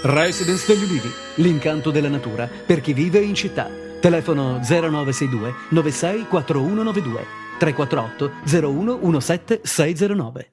Residence degli Ulivi, l'incanto della natura per chi vive in città. Telefono 0962 96 4192 348 01 17 609.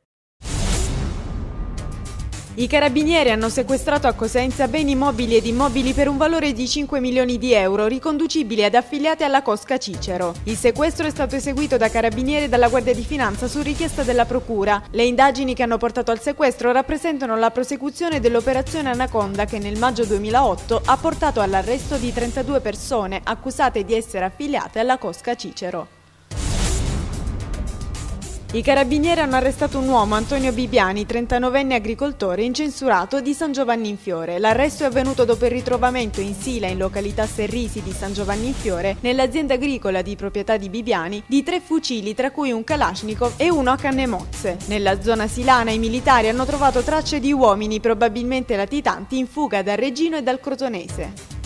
I carabinieri hanno sequestrato a Cosenza beni mobili ed immobili per un valore di 5 milioni di euro, riconducibili ad affiliati alla Cosca Cicero. Il sequestro è stato eseguito da carabinieri e dalla Guardia di Finanza su richiesta della Procura. Le indagini che hanno portato al sequestro rappresentano la prosecuzione dell'operazione Anaconda che nel maggio 2008 ha portato all'arresto di 32 persone accusate di essere affiliate alla Cosca Cicero. I carabinieri hanno arrestato un uomo, Antonio Bibiani, 39enne agricoltore, incensurato di San Giovanni in Fiore. L'arresto è avvenuto dopo il ritrovamento in Sila, in località Serrisi di San Giovanni in Fiore, nell'azienda agricola di proprietà di Bibiani, di 3 fucili, tra cui un Kalashnikov e uno a canne mozze. Nella zona silana i militari hanno trovato tracce di uomini, probabilmente latitanti, in fuga dal Reggino e dal Crotonese.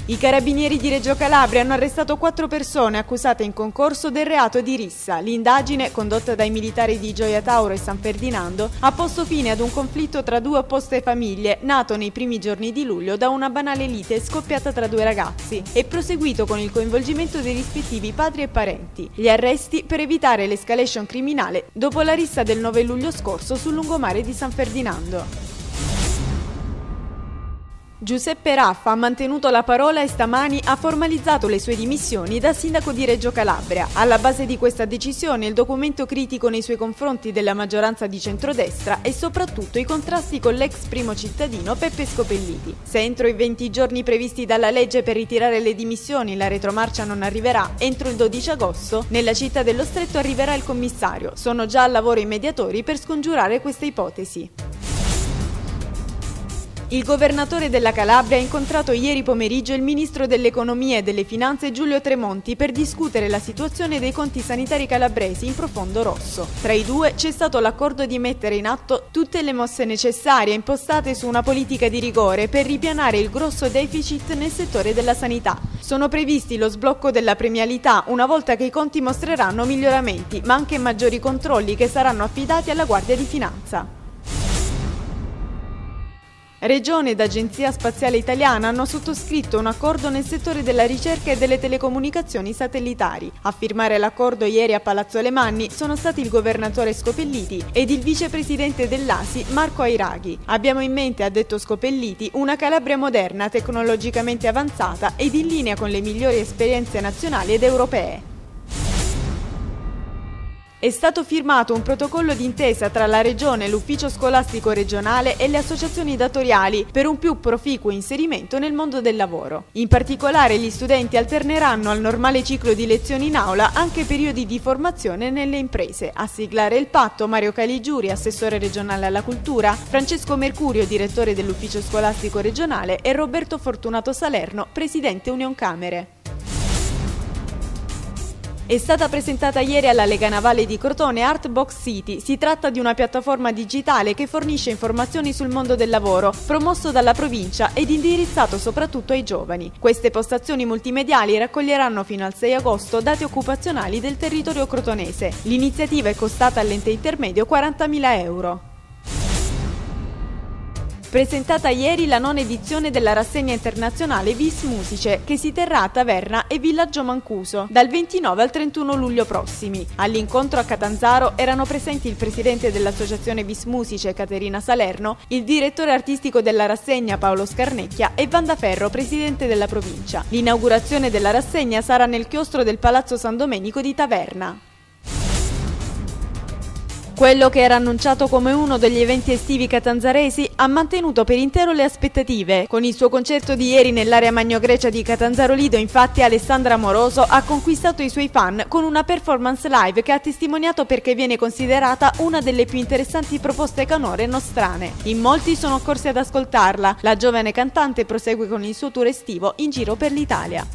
I carabinieri di Reggio Calabria hanno arrestato 4 persone accusate in concorso del reato di rissa. L'indagine, condotta dai militari di Gioia Tauro e San Ferdinando, ha posto fine ad un conflitto tra 2 opposte famiglie, nato nei primi giorni di luglio da una banale lite scoppiata tra 2 ragazzi e proseguito con il coinvolgimento dei rispettivi padri e parenti. Gli arresti per evitare l'escalation criminale dopo la rissa del 9 luglio scorso sul lungomare di San Ferdinando. Giuseppe Raffa ha mantenuto la parola e stamani ha formalizzato le sue dimissioni da sindaco di Reggio Calabria. Alla base di questa decisione il documento critico nei suoi confronti della maggioranza di centrodestra e soprattutto i contrasti con l'ex primo cittadino Peppe Scopelliti. Se entro i 20 giorni previsti dalla legge per ritirare le dimissioni la retromarcia non arriverà, entro il 12 agosto nella città dello Stretto arriverà il commissario. Sono già al lavoro i mediatori per scongiurare questa ipotesi. Il governatore della Calabria ha incontrato ieri pomeriggio il ministro dell'Economia e delle Finanze Giulio Tremonti per discutere la situazione dei conti sanitari calabresi in profondo rosso. Tra i due c'è stato l'accordo di mettere in atto tutte le mosse necessarie impostate su una politica di rigore per ripianare il grosso deficit nel settore della sanità. Sono previsti lo sblocco della premialità una volta che i conti mostreranno miglioramenti, ma anche maggiori controlli che saranno affidati alla Guardia di Finanza. Regione ed Agenzia Spaziale Italiana hanno sottoscritto un accordo nel settore della ricerca e delle telecomunicazioni satellitari. A firmare l'accordo ieri a Palazzo Alemanni sono stati il governatore Scopelliti ed il vicepresidente dell'ASI Marco Airaghi. Abbiamo in mente, ha detto Scopelliti, una Calabria moderna, tecnologicamente avanzata ed in linea con le migliori esperienze nazionali ed europee. È stato firmato un protocollo d'intesa tra la Regione, l'Ufficio Scolastico Regionale e le associazioni datoriali per un più proficuo inserimento nel mondo del lavoro. In particolare gli studenti alterneranno al normale ciclo di lezioni in aula anche periodi di formazione nelle imprese. A siglare il patto Mario Caligiuri, assessore regionale alla cultura, Francesco Mercurio, direttore dell'Ufficio Scolastico Regionale e Roberto Fortunato Salerno, presidente Unioncamere. È stata presentata ieri alla Lega Navale di Crotone Artbox City. Si tratta di una piattaforma digitale che fornisce informazioni sul mondo del lavoro, promosso dalla provincia ed indirizzato soprattutto ai giovani. Queste postazioni multimediali raccoglieranno fino al 6 agosto dati occupazionali del territorio crotonese. L'iniziativa è costata all'ente intermedio 40.000 euro. Presentata ieri la 9ª edizione della rassegna internazionale Vis Musice, che si terrà a Taverna e Villaggio Mancuso dal 29 al 31 luglio prossimi. All'incontro a Catanzaro erano presenti il presidente dell'associazione Vis Musice Caterina Salerno, il direttore artistico della rassegna Paolo Scarnecchia e Vanda Ferro, presidente della provincia. L'inaugurazione della rassegna sarà nel chiostro del Palazzo San Domenico di Taverna. Quello che era annunciato come uno degli eventi estivi catanzaresi ha mantenuto per intero le aspettative. Con il suo concerto di ieri nell'area Magno Grecia di Catanzaro Lido, infatti, Alessandra Amoroso ha conquistato i suoi fan con una performance live che ha testimoniato perché viene considerata una delle più interessanti proposte canore nostrane. In molti sono corsi ad ascoltarla. La giovane cantante prosegue con il suo tour estivo in giro per l'Italia.